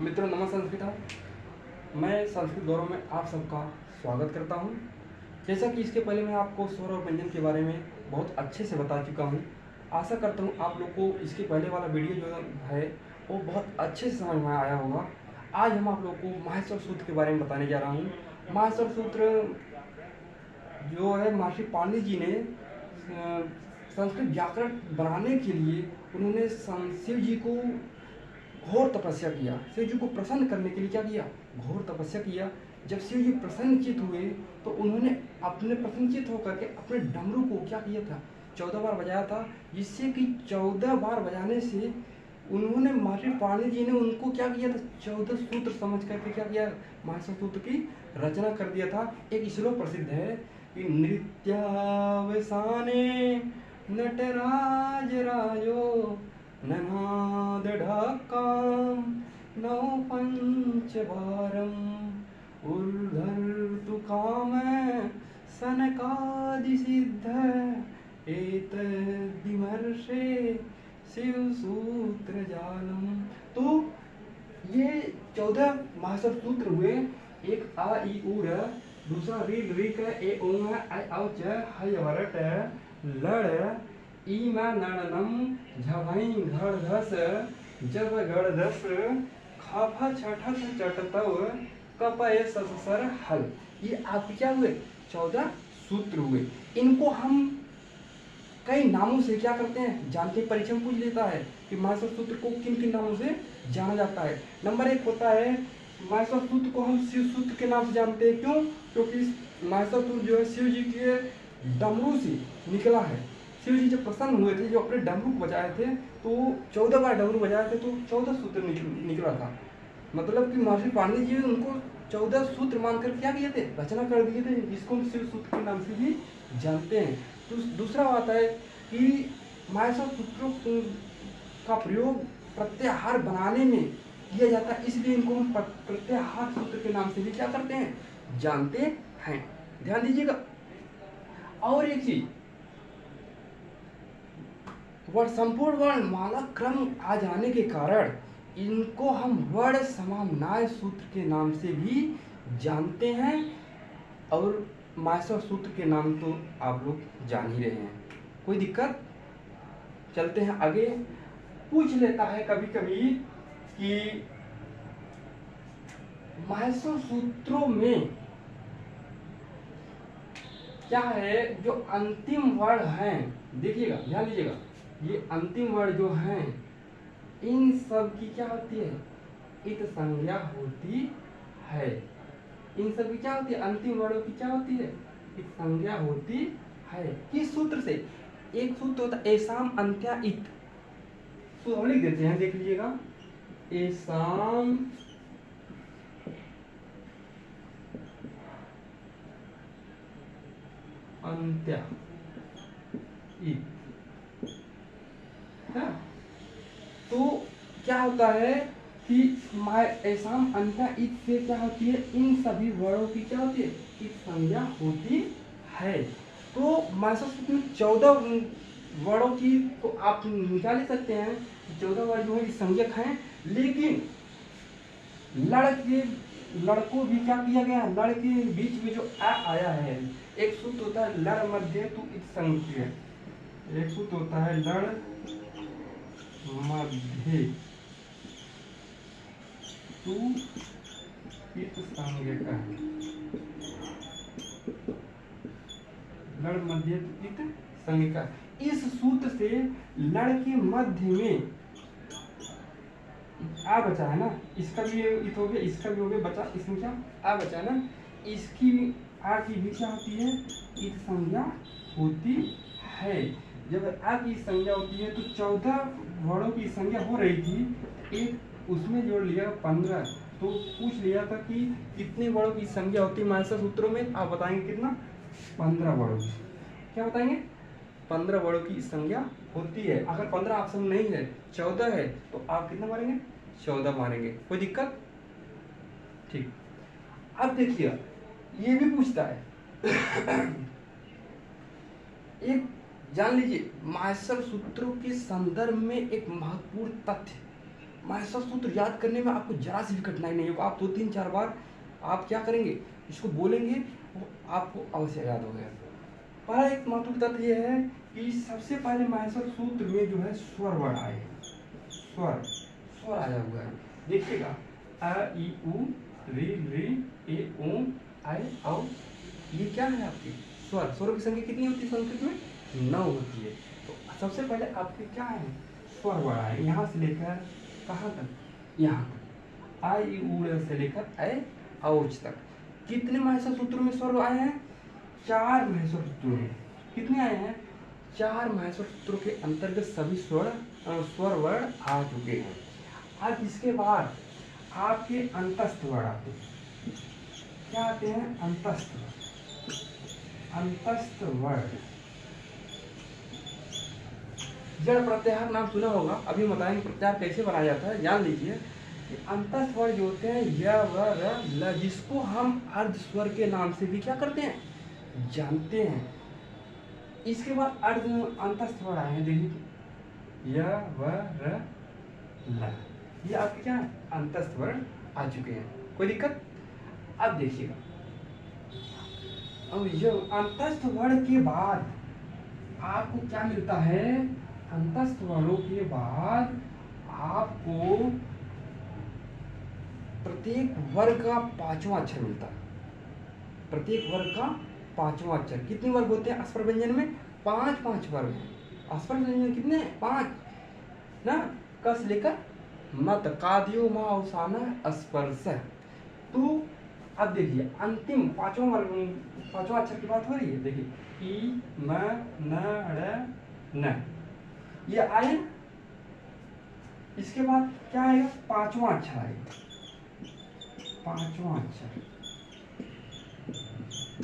मित्रों नमस्कार। मैं संस्कृत गौरव में आप सबका स्वागत करता हूं। जैसा कि इसके पहले मैं आपको स्वर और व्यंजन के बारे में बहुत अच्छे से बता चुका हूं। आशा करता हूं आप लोग को इसके पहले वाला वीडियो जो है वो बहुत अच्छे से समझ में आया होगा। आज हम आप लोग को माहेश्वर सूत्र के बारे में बताने जा रहा हूँ। माहेश्वर सूत्र जो है महर्षि पाणिनि जी ने संस्कृत व्याकरण बनाने के लिए उन्होंने शिव जी को घोर तपस्या किया। शिव जी को प्रसन्न करने के लिए क्या किया? घोर तपस्या किया। जब शिव जी प्रसन्नचित हुए तो उन्होंने अपने प्रसन्नचित होकर के अपने डमरू को क्या किया था? 14 बार बजाया था, जिससे कि 14 बार बजाने से उन्होंने महर्षि पाणिनि जी ने उनको क्या किया था? 14 सूत्र समझ करके क्या किया? माहेश्वर सूत्र की रचना कर दिया था। एक श्लोक प्रसिद्ध है कि नृत्यावसाने नटराज राजो ननाद ढक्काम नौ पंचवारम उर्धर्तु काम सनकादि सिद्ध एतद्विमर्शे शिव सूत्र जालम। तो ये 14 माहेश्वर सूत्र हुए। एक आ ई उ र, दूसरा री री का ए ओ आ औ च ह वरट लड़ ई मा नड़नम झवई घड़ घस जब गड़ दस खाफ छठ चटतव कपय ससर हल। ये आपके क्या हुए? 14 सूत्र हुए। इनको हम कई नामों से क्या करते हैं जानते हैं? परीक्षा में पूछ लेता है कि माहेश्वर सूत्र को किन किन नामों से जाना जाता है। नंबर 1 होता है माहेश्वर सूत्र को हम शिव सूत्र के नाम से जानते हैं। क्यों? क्योंकि माहेश्वर सूत्र जो है शिव जी के डमरू से निकला है। शिव जी जब प्रसन्न हुए थे, जो अपने डमरू को बजाए थे, तो 14 बार डमरू बजाए थे तो 14 सूत्र निकला था। मतलब कि महर्षि पाणिनि जी उनको 14 सूत्र मानकर क्या किए थे? रचना कर दिए थे, जिसको हम शिव सूत्र के नाम से भी जानते हैं। तो दूसरा बात है कि माहेश्वर सूत्रों का प्रयोग प्रत्याहार बनाने में किया जाता है, इसलिए इनको हम प्रत्याहार सूत्र के नाम से भी क्या करते हैं? जानते हैं। ध्यान दीजिएगा। और एक चीज, संपूर्ण वर्ण माला क्रम आ जाने के कारण इनको हम वर्ण समाम्नाय सूत्र के नाम से भी जानते हैं। और माहेश्वर सूत्र के नाम तो आप लोग जान ही रहे हैं। कोई दिक्कत? चलते हैं आगे। पूछ लेता है कभी कभी कि माहेश्वर सूत्रों में क्या है? जो अंतिम वर्ण हैं, देखिएगा, ध्यान दीजिएगा, ये अंतिम वर्ण जो हैं इन सब की क्या होती है? इत संज्ञा होती है। इन सब की क्या होती है? अंतिम वर्णों की क्या होती है? इत संज्ञा होती है। किस सूत्र से? एक सूत्र होता है एसाम अंत्या इत। तो हम लिख देते हैं, देख लीजिएगा, एसाम अंत्या इत है। तो क्या होता है कि एसाम अंत्या इत से क्या होती है? इन सभी वर्णों की क्या होती है? इत संज्ञा होती है। तो माहेश्वर सूत्र में 14 वर्णों की तो आप निकाल ही सकते हैं, 14 वर्ण जो है संज्ञक हैं। लेकिन लड़को भी क्या किया गया? लड़ के बीच में जो आ आया है, एक सूत्र होता है लड़ मध्य तु इत संज्ञक, एक सूत्र होता है लड़ मध्य तु इत संज्ञक, लड़ मध्य तु इत संज्ञक। इस सूत्र से लड़ के मध्य में आ बचा है ना, इसका भी इत हो गया, इसका भी हो गया, बचा इसमें क्या? आ बचा है ना, इसकी आ की भी क्या होती है? इत संज्ञा होती है। जब आ की संज्ञा होती है तो 14 वर्णों की संज्ञा हो रही थी, एक उसमें जोड़ लिया 15। तो पूछ लिया था कि कितने वर्णों की संज्ञा होती है माहेश्वर सूत्रों में? आप बताएंगे कितना? 15 वर्णों की। क्या बताएंगे? 15 वर्णों की संज्ञा होती है। अगर 15 ऑप्शन नहीं है, 14 है, तो आप कितना मारेंगे? 14 मारेंगे। कोई दिक्कत? ठीक। अब देखिए, ये भी पूछता है एक जान लीजिए, माहेश्वर सूत्रों के संदर्भ में एक महत्वपूर्ण तथ्य माहेश्वर सूत्र याद करने में आपको जरा सी भी कठिनाई नहीं होगा। आप 2-3-4 बार आप क्या करेंगे, इसको बोलेंगे, वो आपको अवश्य याद हो गया। पहला एक महत्वपूर्ण तथ्य यह है कि सबसे पहले माहेश्वर सूत्र में जो है स्वर वर्ण आए हैं। स्वर आया हुआ है, देखिएगा अ ई उ री री ए ओ आई औ, ये क्या है आपकी स्वर। स्वरों की संख्या कितनी होती है संस्कृत में? 9 होती है। तो सबसे पहले आपके क्या है, स्वर वर्ण आए, यहाँ से लेकर कहाँ तक, यहाँ तक, आ ई उ से लेकर ए औच तक। कितने माहेश्वर सूत्रों में स्वर आए हैं? 4 माहेश्वर सूत्रों में। कितने आए हैं? 4 माहेश्वर सूत्रों के अंतर्गत सभी स्वर वर्ण आ चुके हैं। अब इसके बाद आपके अंतस्थ वर्ण आते हैं। क्या आते हैं? अंतस्थ वर्ण। जड़ प्रत्याहार नाम सुना होगा, अभी बताएंगे प्रत्याहार कैसे बनाया जाता है, जान लीजिए। अंतस्थ वर्ण जो होते हैं य व र ल, जिसको हम अर्ध स्वर के नाम से भी क्या करते हैं, जानते हैं। इसके बाद अर्ध अंतस्थ वर्ण आए हैं, देखिए य व र ल, ये आपके क्या अंतस्थ वर्ण आ चुके हैं। कोई दिक्कत? अब देखिएगा, अब ये अंतस्थ वर्ण के बाद आपको क्या मिलता है? अंतस्थ वर्णों के बाद आपको प्रत्येक वर्ग का 5वां अक्षर मिलता है। प्रत्येक वर्ग का 5वां अक्षर। कितने वर्ग होते हैं अस्वर व्यंजन में? 5 वर्ग हैं। अस्वर व्यंजन कितने हैं? 5 ना। कस लेकर मत, कादियो मा अवसाना स्पर्श। तो अब देखिए अंतिम 5वां अक्षर की बात हो रही है। देखिए ई म न ड़ न, ये आए। इसके बाद क्या आएगा? 5वां अक्षर आएगा। 5वां अक्षर,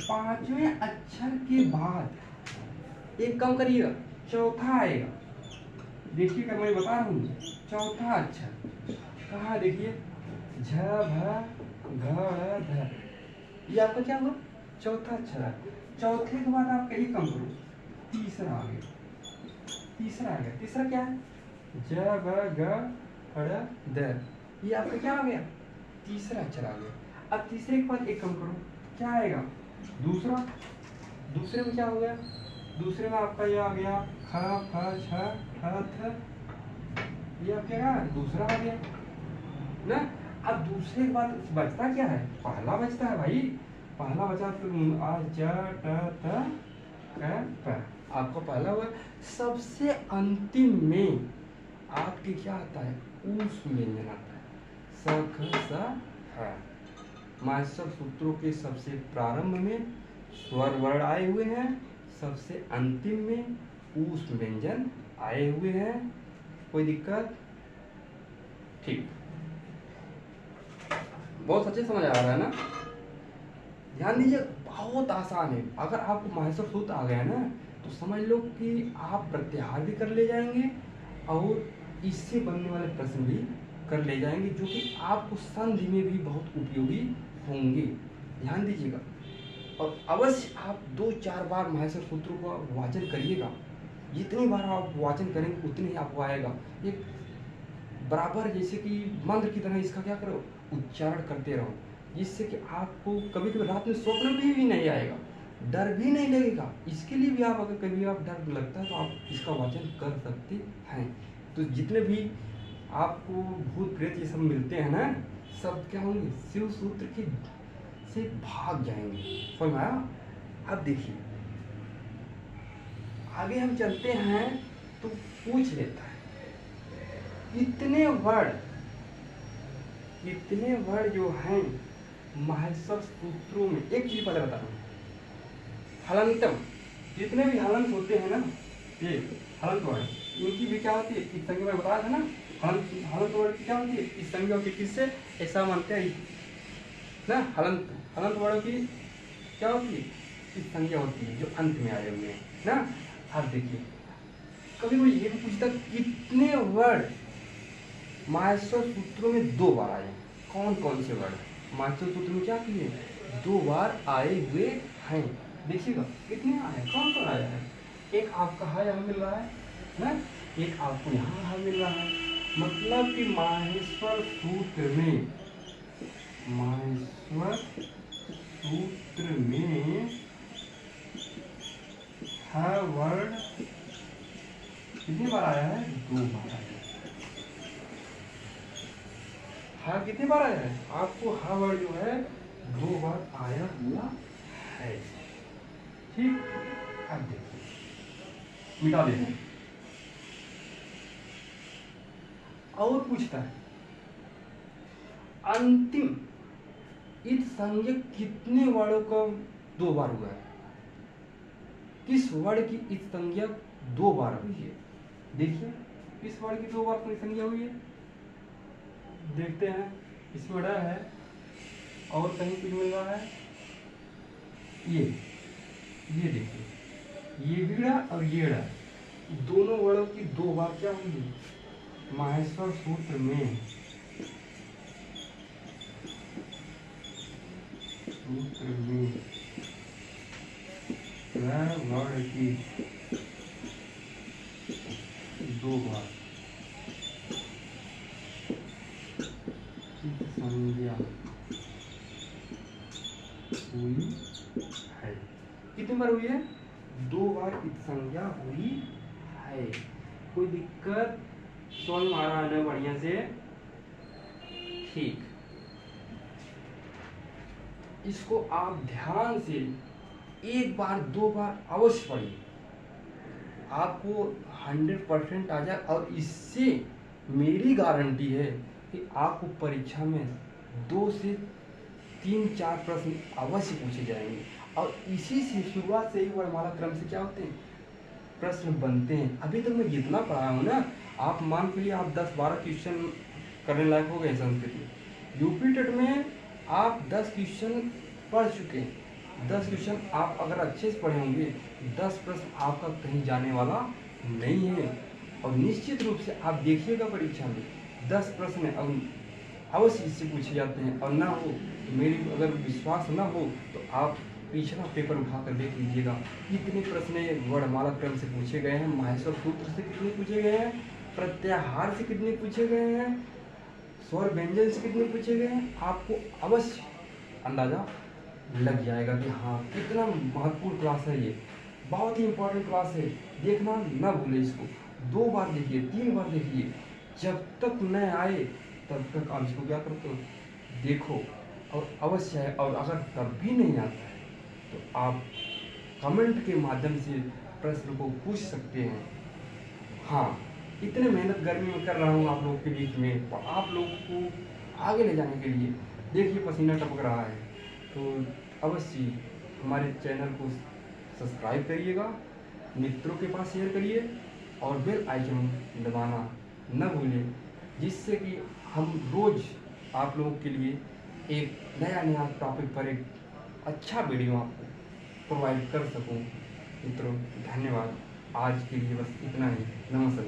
5वें अक्षर के बाद एक कम करिएगा, चौथा आएगा। देखिएगा मैं बता रहा हूँ, चौथा अक्षर कहाँ? देखिए झ भ घ ढ़ ध, ये आपका क्या हुआ? चौथा अक्षर है। चौथे के बाद आप कहीं कम करो, तीसरा आ गया। तीसरा क्या है? ज ब ग ड़ द, ये आपका क्या आ गया? तीसरा अक्षर आ गया। अब तीसरे के बाद एक कम करो, क्या आएगा? दूसरे में क्या हो गया? दूसरे में आपका ये आ गया ख फ छ ठ थ, ये आपका क्या? दूसरा आ गया ना। अब दूसरे के बाद बचता क्या है? पहला बचता है भाई। पहला बचा तो आ ज ट त क प, आपका पहला हुआ। सबसे अंतिम में आपके क्या आता है? ऊष् व्यंजन आता है, स ख स ह। माहेश्वर सूत्रों के सबसे प्रारंभ में स्वर वर्ण आए हुए हैं, सबसे अंतिम में ऊष् व्यंजन आए हुए हैं। कोई दिक्कत? ठीक, बहुत अच्छे समझ आ रहा है ना। ध्यान दीजिए, बहुत आसान है। अगर आपको माहेश्वर सूत्र आ गया ना तो समझ लो कि आप प्रत्याहार भी कर ले जाएंगे और इससे बनने वाले प्रश्न भी कर ले जाएंगे, जो कि आपको संधि में भी बहुत उपयोगी होंगे। ध्यान दीजिएगा, और अवश्य आप 2-4 बार माहेश्वर सूत्रों का वाचन करिएगा। जितनी बार आप वाचन करेंगे उतनी ही आपको आएगा। एक बराबर जैसे कि मंत्र की तरह इसका क्या करो, उच्चारण करते रहो, जिससे कि आपको कभी कभी रात में स्वप्न में भी नहीं आएगा, डर भी नहीं लगेगा। इसके लिए भी आप अगर कभी आप डर लगता है तो आप इसका वाचन कर सकते हैं। तो जितने भी आपको भूत प्रेत ये सब मिलते हैं ना, सब क्या होंगे? शिव सूत्र के से भाग जाएंगे। समझ में आया? अब देखिए आगे हम चलते हैं तो पूछ लेता है कितने वर्ण जो हैं माहेश्वर सूत्रों में। एक चीज पहले बता रहा हूँ, हलंतम, जितने भी हलंत होते हैं ना, ये हलंत वर्ण, इनकी भी क्या होती है? इस संज्ञा में बताया था ना, हलंत वर्ण की क्या होती है? इस संज्ञा की किससे ऐसा मानते हैं ना, हलंत वर्ण की क्या होती है? इस संज्ञा होती है जो अंत में आए हुए हैं ना। अब देखिए, कभी कोई ये भी पूछता कितने वर्ण माहेश्वर सूत्रों में 2 बार आए? कौन कौन से वर्ण माहेश्वर सूत्र में क्या किए? 2 बार आए हुए हैं। देखिएगा कितने आए, कौन कौन आया है? एक आपका है यहाँ मिल रहा है ना, एक आपको यहाँ मिल रहा है। मतलब कि माहेश्वर सूत्र में हर वर्ड कितनी बार आया है? 2 बार आया है। हर कितनी बार आया है? आपको हर वर्ड जो है 2 बार आया हुआ है। ठीक, अब देखिए, मिटा देते हैं। और पूछता है अंतिम इत संज्ञक कितने वर्णों का 2 बार हुआ है? किस वर्ण की इत संज्ञक 2 बार हुई है? देखिए, किस वर्ण की 2 बार संज्ञा हुई है? देखते हैं। इसमें ड है और कहीं कुछ मिल रहा है। ये देखिए, ये भी ड और ये ड, दोनों वर्णों की 2 बार क्या हुई है? माहेश्वर सूत्र में वर्ण की 2 बार संज्ञा हुई है। कितनी बार हुई है? 2 बार की संज्ञा हुई है। कोई दिक्कत? समझ में आ रहा है बढ़िया से? ठीक, इसको आप ध्यान से 1 बार 2 बार अवश्य पढ़िए, आपको 100% आ जाए। और इससे मेरी गारंटी है कि आपको परीक्षा में 2 से 3-4 प्रश्न अवश्य पूछे जाएंगे। और इसी से शुरुआत से ही वर्णमाला क्रम से क्या होते हैं? प्रश्न बनते हैं। अभी तक मैं जितना पढ़ाया हूँ ना, आप मान के लिए आप 10-12 क्वेश्चन करने लायक हो गए संस्कृत में। यूपी टेट में आप 10 क्वेश्चन पढ़ चुके हैं। 10 क्वेश्चन आप अगर अच्छे से पढ़े होंगे, 10 प्रश्न आपका कहीं जाने वाला नहीं है। और निश्चित रूप से आप देखिएगा परीक्षा में 10 प्रश्न अवश्य इससे पूछे जाते हैं। और ना हो, मेरी अगर विश्वास ना हो तो आप पिछला पेपर उठा कर देख लीजिएगा, कितने प्रश्न वर्णमाला क्रम से पूछे गए हैं, माहेश्वर सूत्र से कितने पूछे गए हैं, प्रत्याहार से कितने पूछे गए हैं, स्वर व्यंजन से कितने पूछे गए हैं। आपको अवश्य अंदाजा लग जाएगा कि हाँ, कितना महत्वपूर्ण क्लास है ये, बहुत ही इंपॉर्टेंट क्लास है। देखना ना भूले इसको, 2 बार देखिए, 3 बार देखिए, जब तक न आए तब तक आप इसको क्या करते हो, देखो और अवश्य है। और अगर तब भी नहीं आता है तो आप कमेंट के माध्यम से प्रश्न को पूछ सकते हैं। हाँ, इतने मेहनत गर्मी में कर रहा हूँ आप लोगों के बीच में, तो आप लोगों को आगे ले जाने के लिए। देखिए पसीना टपक रहा है, तो अवश्य हमारे चैनल को सब्सक्राइब करिएगा, मित्रों के पास शेयर करिए और बेल आइकन दबाना न भूलें, जिससे कि हम रोज़ आप लोगों के लिए एक नया टॉपिक पर एक अच्छा वीडियो आपको प्रोवाइड कर सकूं। मित्रों धन्यवाद, आज के लिए बस इतना ही। नमस्कार।